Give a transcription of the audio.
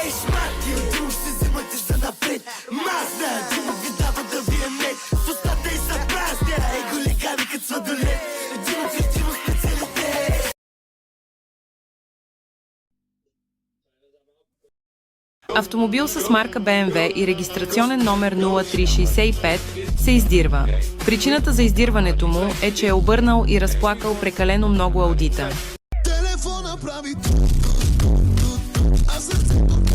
Ей, шмати, от друг ще взимате за напред. Мазна, Димов ви дава да ви е мед. С устата и са празня, его легави като сладолет. Димов специалитет. Автомобил с марка BMW и регистрационен номер 0365 се издирва. Причината за издирването му е, че е обърнал и разплакал прекалено много аудита. Телефона прави, а сърцето